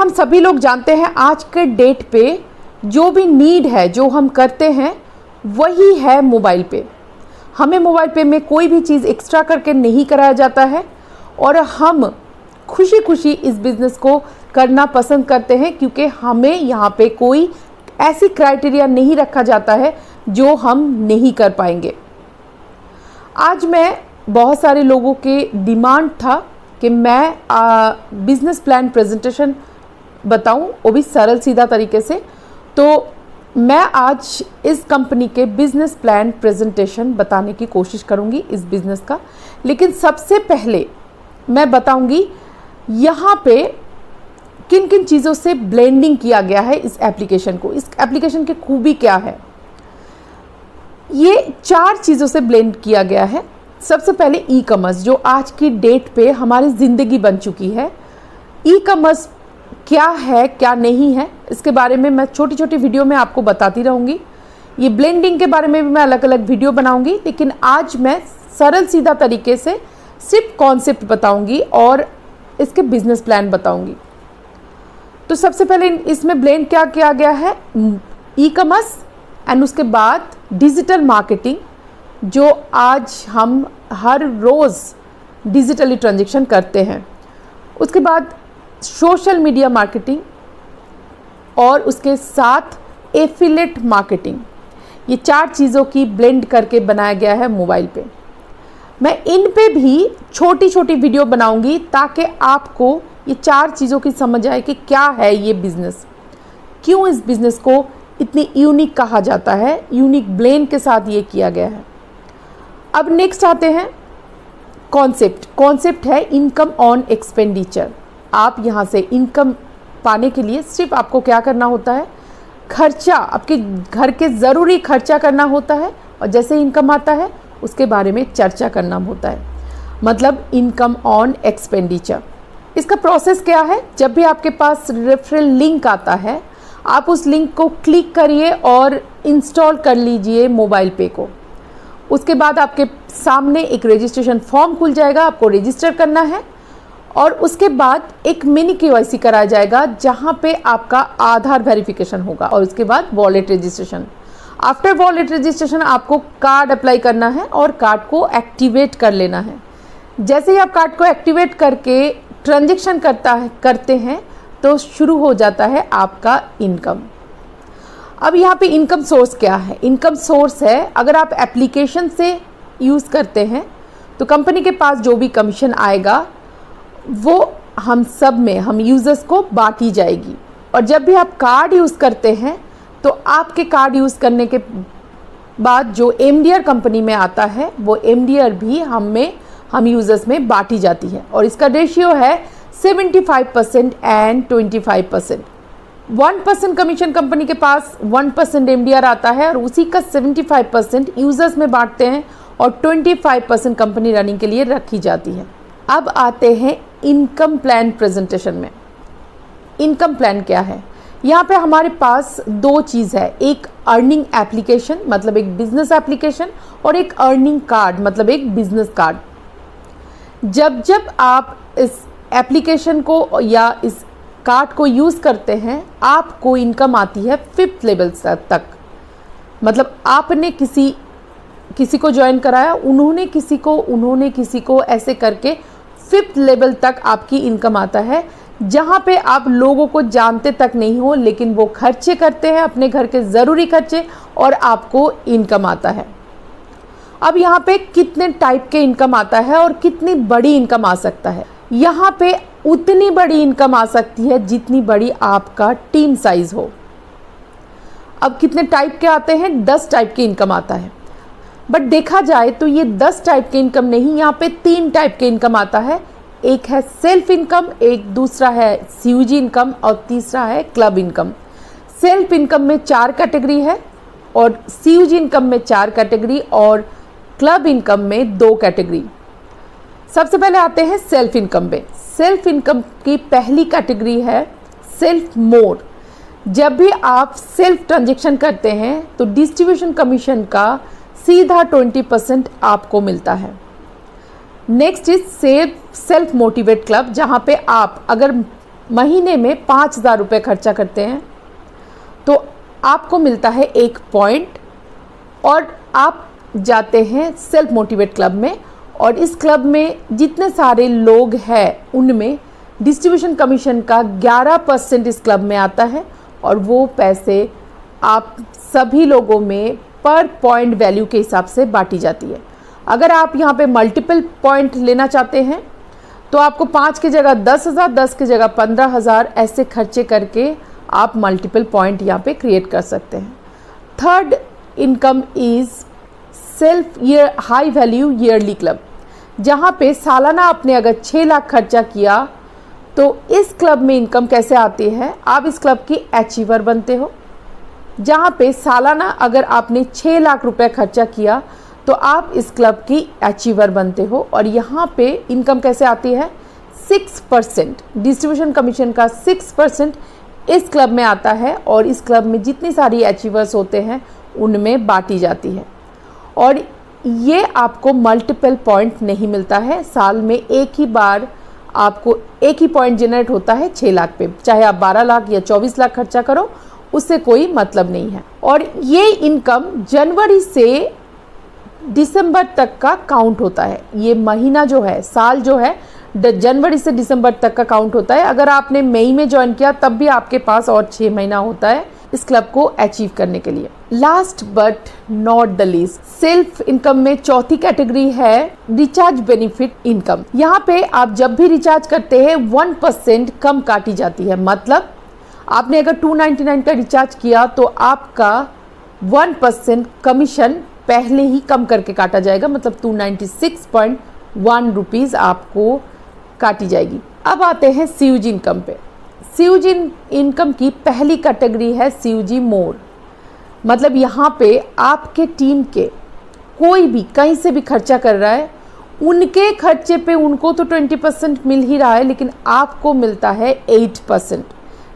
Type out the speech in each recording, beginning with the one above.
हम सभी लोग जानते हैं आज के डेट पे जो भी नीड है, जो हम करते हैं वही है मोबाइल पे। हमें मोबाइल पे में कोई भी चीज़ एक्स्ट्रा करके नहीं कराया जाता है और हम खुशी खुशी इस बिज़नेस को करना पसंद करते हैं, क्योंकि हमें यहाँ पे कोई ऐसी क्राइटेरिया नहीं रखा जाता है जो हम नहीं कर पाएंगे। आज मैं बहुत सारे लोगों के डिमांड था कि मैं बिज़नेस प्लान प्रेजेंटेशन बताऊं, वो भी सरल सीधा तरीके से। तो मैं आज इस कंपनी के बिज़नेस प्लान प्रेजेंटेशन बताने की कोशिश करूंगी इस बिज़नेस का। लेकिन सबसे पहले मैं बताऊंगी यहाँ पे किन किन चीज़ों से ब्लेंडिंग किया गया है इस एप्लीकेशन को। इस एप्लीकेशन की खूबी क्या है, ये 4 चीज़ों से ब्लेंड किया गया है। सबसे पहले ई कॉमर्स, जो आज की डेट पे हमारी ज़िंदगी बन चुकी है। ई कॉमर्स क्या है क्या नहीं है, इसके बारे में मैं छोटी छोटी वीडियो में आपको बताती रहूँगी। ये ब्लेंडिंग के बारे में भी मैं अलग अलग वीडियो बनाऊँगी, लेकिन आज मैं सरल सीधा तरीके से सिर्फ कॉन्सेप्ट बताऊँगी और इसके बिजनेस प्लान बताऊँगी। तो सबसे पहले इसमें ब्लेंड क्या किया गया है, ई कॉमर्स एंड उसके बाद डिजिटल मार्केटिंग, जो आज हम हर रोज़ डिजिटली ट्रांजेक्शन करते हैं। उसके बाद सोशल मीडिया मार्केटिंग और उसके साथ एफिलेट मार्केटिंग। ये 4 चीज़ों की ब्लेंड करके बनाया गया है मोबाइल पे। मैं इन पे भी छोटी छोटी वीडियो बनाऊंगी ताकि आपको ये 4 चीज़ों की समझ आए कि क्या है ये बिज़नेस, क्यों इस बिज़नेस को इतनी यूनिक कहा जाता है, यूनिक ब्लेंड के साथ ये किया गया है। अब नेक्स्ट आते हैं कॉन्सेप्ट। कॉन्सेप्ट है इनकम ऑन एक्सपेंडिचर। आप यहाँ से इनकम पाने के लिए सिर्फ आपको क्या करना होता है, खर्चा, आपके घर के ज़रूरी खर्चा करना होता है और जैसे इनकम आता है उसके बारे में चर्चा करना होता है, मतलब इनकम ऑन एक्सपेंडिचर। इसका प्रोसेस क्या है, जब भी आपके पास रेफरल लिंक आता है आप उस लिंक को क्लिक करिए और इंस्टॉल कर लीजिए मोबाइल पे को। उसके बाद आपके सामने एक रजिस्ट्रेशन फॉर्म खुल जाएगा, आपको रजिस्टर करना है और उसके बाद एक मिनी केवाईसी कराया जाएगा जहां पे आपका आधार वेरिफिकेशन होगा और उसके बाद wallet registration. After wallet registration आपको कार्ड अप्लाई करना है और कार्ड को एक्टिवेट कर लेना है। जैसे ही आप कार्ड को एक्टिवेट करके ट्रांजेक्शन करते हैं तो शुरू हो जाता है आपका इनकम। अब यहाँ पे इनकम सोर्स क्या है, इनकम सोर्स है अगर आप एप्लीकेशन से यूज़ करते हैं तो कंपनी के पास जो भी कमीशन आएगा वो हम सब में, हम यूज़र्स को बांटी जाएगी। और जब भी आप कार्ड यूज़ करते हैं तो आपके कार्ड यूज़ करने के बाद जो एमडीआर कंपनी में आता है वो एमडीआर भी हम यूज़र्स में बांटी जाती है और इसका रेशियो है 75% एंड 25%। 1% कमीशन कंपनी के पास 1% एमडीआर आता है और उसी का 75% यूज़र्स में बांटते हैं और 25% कंपनी रनिंग के लिए रखी जाती है। अब आते हैं इनकम प्लान प्रेजेंटेशन में। इनकम प्लान क्या है, यहाँ पे हमारे पास 2 चीज़ है, एक अर्निंग एप्लीकेशन मतलब एक बिजनेस एप्लीकेशन और एक अर्निंग कार्ड मतलब एक बिजनेस कार्ड। जब आप इस एप्लीकेशन को या इस कार्ड को यूज़ करते हैं आपको इनकम आती है 5th लेवल तक। मतलब आपने किसी को ज्वाइन कराया, उन्होंने किसी को ऐसे करके 5th लेवल तक आपकी इनकम आता है, जहाँ पे आप लोगों को जानते तक नहीं हो लेकिन वो खर्चे करते हैं अपने घर के ज़रूरी खर्चे और आपको इनकम आता है। अब यहाँ पे कितने टाइप के इनकम आता है और कितनी बड़ी इनकम आ सकता है, यहाँ पे उतनी बड़ी इनकम आ सकती है जितनी बड़ी आपका टीम साइज हो। अब कितने टाइप के आते हैं, 10 टाइप के इनकम आता है। बट देखा जाए तो ये 10 टाइप के इनकम नहीं, यहाँ पे 3 टाइप के इनकम आता है। एक है सेल्फ इनकम, एक दूसरा है सीयूजी इनकम और तीसरा है क्लब इनकम। सेल्फ इनकम में 4 कैटेगरी है और सीयूजी इनकम में 4 कैटेगरी और क्लब इनकम में 2 कैटेगरी। सबसे पहले आते हैं सेल्फ इनकम में। सेल्फ इनकम की पहली कैटेगरी है सेल्फ मोड। जब भी आप सेल्फ ट्रांजेक्शन करते हैं तो डिस्ट्रीब्यूशन कमीशन का सीधा 20% आपको मिलता है। Next is self motivate club, जहाँ पे आप अगर महीने में 5,000 रुपये खर्चा करते हैं तो आपको मिलता है 1 पॉइंट, और आप जाते हैं सेल्फ मोटिवेट क्लब में, और इस क्लब में जितने सारे लोग हैं उनमें डिस्ट्रीब्यूशन कमीशन का 11% इस क्लब में आता है, और वो पैसे आप सभी लोगों में पर पॉइंट वैल्यू के हिसाब से बांटी जाती है। अगर आप यहाँ पे मल्टीपल पॉइंट लेना चाहते हैं तो आपको 5 की जगह 10,000, 10 की जगह 15,000 ऐसे खर्चे करके आप मल्टीपल पॉइंट यहाँ पे क्रिएट कर सकते हैं। Third income is self year high value yearly club, जहाँ पे सालाना आपने अगर 6 लाख खर्चा किया तो इस क्लब में इनकम कैसे आती है, आप इस क्लब की अचीवर बनते हो। जहाँ पे सालाना अगर आपने 6 लाख रुपए खर्चा किया तो आप इस क्लब की अचीवर बनते हो, और यहाँ पे इनकम कैसे आती है, 6% डिस्ट्रीब्यूशन कमीशन का 6% इस क्लब में आता है, और इस क्लब में जितनी सारी अचीवर्स होते हैं उनमें बांटी जाती है। और ये आपको मल्टीपल पॉइंट नहीं मिलता है, साल में एक ही बार आपको एक ही पॉइंट जनरेट होता है 6 लाख पे, चाहे आप 12 लाख या 24 लाख खर्चा करो, उससे कोई मतलब नहीं है। और ये इनकम जनवरी से दिसंबर तक का काउंट होता है। ये महीना जो है, साल जो है जनवरी से दिसंबर तक का काउंट होता है। अगर आपने मई में ज्वाइन किया तब भी आपके पास और 6 महीना होता है इस क्लब को अचीव करने के लिए। Last but not the least, self income में चौथी कैटेगरी है रिचार्ज बेनिफिट इनकम। यहाँ पे आप जब भी रिचार्ज करते हैं 1% कम काटी जाती है। मतलब आपने अगर 299 का रिचार्ज किया तो आपका 1% कमीशन पहले ही कम करके काटा जाएगा, मतलब 296.1 रुपीज़ आपको काटी जाएगी। अब आते हैं CUG इनकम पे। CUG इनकम की पहली कैटेगरी है CUG मोर, मतलब यहाँ पे आपके टीम के कोई भी कहीं से भी खर्चा कर रहा है, उनके खर्चे पे उनको तो 20% मिल ही रहा है, लेकिन आपको मिलता है 8%,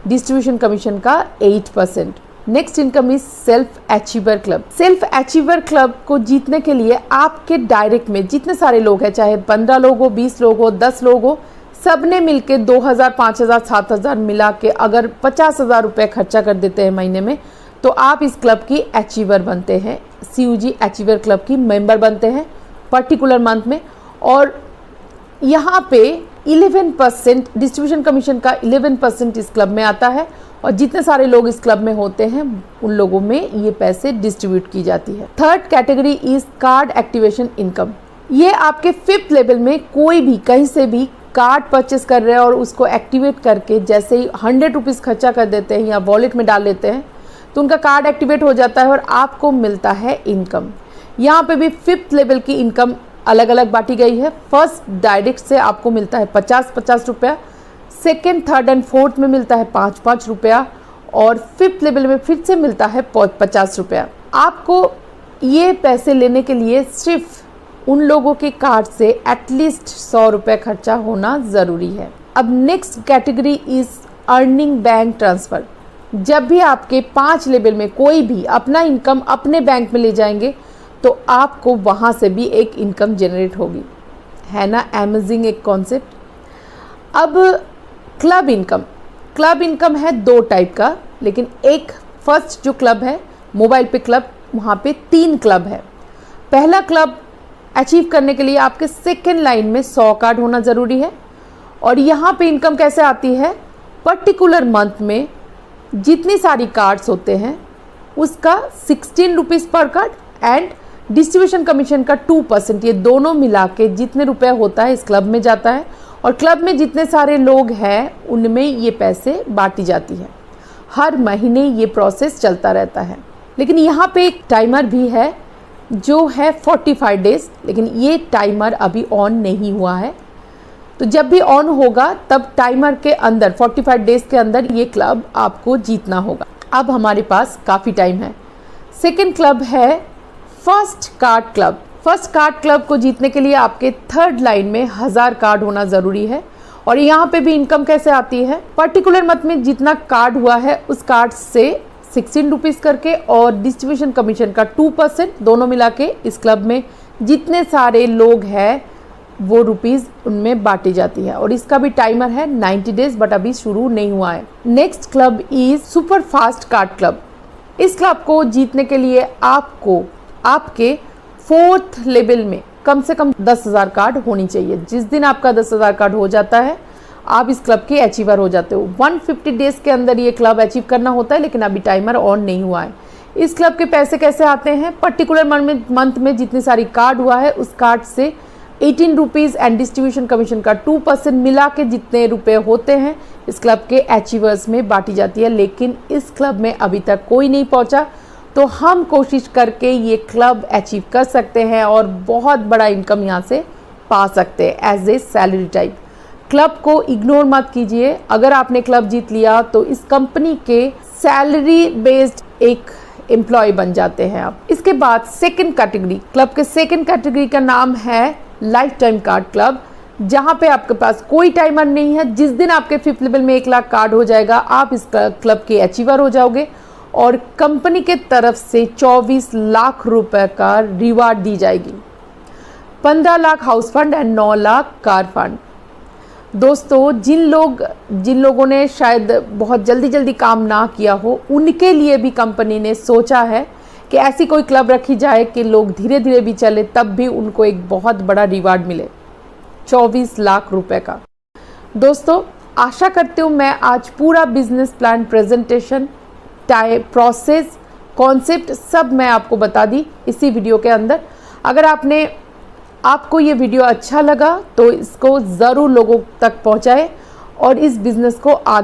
डिस्ट्रीब्यूशन कमीशन का 8%। Next income is self achiever club. Self achiever club को जीतने के लिए आपके डायरेक्ट में जितने सारे लोग हैं, चाहे 15 लोग हो, 20 लोग हो, 10 लोग हो, सब ने मिलके 2,000, 5,000, 7,000 मिला के अगर 50,000 रुपये खर्चा कर देते हैं महीने में, तो आप इस क्लब की अचीवर बनते हैं, CUG अचीवर क्लब की मेंबर बनते हैं पर्टिकुलर मंथ में। और यहाँ पे 11% डिस्ट्रीब्यूशन कमीशन का 11% इस क्लब में आता है, और जितने सारे लोग इस क्लब में होते हैं उन लोगों में ये पैसे डिस्ट्रीब्यूट की जाती है। Third category is called activation income. ये आपके 5th लेवल में कोई भी कहीं से भी कार्ड परचेस कर रहे हैं और उसको एक्टिवेट करके जैसे ही 100 रुपीज़ खर्चा कर देते हैं या वॉलेट में डाल लेते हैं तो उनका कार्ड एक्टिवेट हो जाता है और आपको मिलता है इनकम। यहाँ पे भी 5th लेवल की इनकम अलग अलग बांटी गई है। फर्स्ट डायरेक्ट से आपको मिलता है 50-50 रुपया, सेकेंड, थर्ड एंड फोर्थ में मिलता है 5-5 रुपया, और 5th लेवल में फिर से मिलता है 50 रुपया। आपको ये पैसे लेने के लिए सिर्फ उन लोगों के कार्ड से एटलीस्ट 100 रुपये खर्चा होना ज़रूरी है। अब next category is earning bank transfer. जब भी आपके 5 लेवल में कोई भी अपना इनकम अपने बैंक में ले जाएंगे तो आपको वहाँ से भी एक इनकम जनरेट होगी। है ना अमेजिंग एक कॉन्सेप्ट। अब क्लब इनकम। क्लब इनकम है 2 टाइप का, लेकिन एक फर्स्ट जो क्लब है मोबाइल पे क्लब, वहाँ पे 3 क्लब है। पहला क्लब अचीव करने के लिए आपके सेकेंड लाइन में 100 कार्ड होना ज़रूरी है, और यहाँ पे इनकम कैसे आती है, पर्टिकुलर मंथ में जितनी सारी कार्ड्स होते हैं उसका 16 रुपीज़ पर कार्ड एंड डिस्ट्रीब्यूशन कमीशन का 2%, ये दोनों मिला के जितने रुपए होता है इस क्लब में जाता है, और क्लब में जितने सारे लोग हैं उनमें ये पैसे बांटी जाती है। हर महीने ये प्रोसेस चलता रहता है। लेकिन यहाँ पे एक टाइमर भी है जो है 45 डेज़, लेकिन ये टाइमर अभी ऑन नहीं हुआ है। तो जब भी ऑन होगा तब टाइमर के अंदर 45 डेज़ के अंदर ये क्लब आपको जीतना होगा। अब हमारे पास काफ़ी टाइम है। सेकेंड क्लब है first card club. First card club को जीतने के लिए आपके थर्ड लाइन में 1000 कार्ड होना ज़रूरी है, और यहाँ पे भी इनकम कैसे आती है, पर्टिकुलर मंथ में जितना कार्ड हुआ है उस कार्ड से 16 रुपीज़ करके और डिस्ट्रीब्यूशन कमीशन का 2%, दोनों मिला के इस क्लब में जितने सारे लोग हैं वो रुपीज़ उनमें बांटी जाती है और इसका भी टाइमर है 90 डेज, बट अभी शुरू नहीं हुआ है। Next club is super fast card club. इस क्लब को जीतने के लिए आपको आपके 4th लेवल में कम से कम 10,000 कार्ड होनी चाहिए। जिस दिन आपका 10,000 कार्ड हो जाता है आप इस क्लब के अचीवर हो जाते हो। 150 डेज के अंदर ये क्लब अचीव करना होता है, लेकिन अभी टाइमर ऑन नहीं हुआ है। इस क्लब के पैसे कैसे आते हैं? पर्टिकुलर मंथ में जितनी सारी कार्ड हुआ है उस कार्ड से 18 रुपीज़ एंड डिस्ट्रीब्यूशन कमीशन का 2% मिला के जितने रुपए होते हैं इस क्लब के अचीवर्स में बांटी जाती है। लेकिन इस क्लब में अभी तक कोई नहीं पहुंचा, तो हम कोशिश करके ये क्लब अचीव कर सकते हैं और बहुत बड़ा इनकम यहाँ से पा सकते हैं as a salary type. Club को इग्नोर मत कीजिए। अगर आपने क्लब जीत लिया तो इस कंपनी के सैलरी बेस्ड एक एम्प्लॉय बन जाते हैं आप। इसके बाद सेकंड कैटेगरी, क्लब के सेकंड कैटेगरी का नाम है लाइफ टाइम कार्ड क्लब, जहां पे आपके पास कोई टाइमर नहीं है। जिस दिन आपके 5th लेवल में 1 लाख कार्ड हो जाएगा आप इस क्लब के अचीवर हो जाओगे और कंपनी के तरफ से 24 लाख रुपए का रिवार्ड दी जाएगी। 15 lakh house fund and 9 lakh car fund. दोस्तों, जिन लोगों ने शायद बहुत जल्दी काम ना किया हो, उनके लिए भी कंपनी ने सोचा है कि ऐसी कोई क्लब रखी जाए कि लोग धीरे धीरे भी चले, तब भी उनको एक बहुत बड़ा रिवार्ड मिले 24 लाख रुपए का। दोस्तों, आशा करती हूँ मैं आज पूरा business plan, presentation, process, concept सब मैं आपको बता दी इसी वीडियो के अंदर। अगर आपको ये वीडियो अच्छा लगा तो इसको ज़रूर लोगों तक पहुँचाएं और इस बिज़नेस को आगे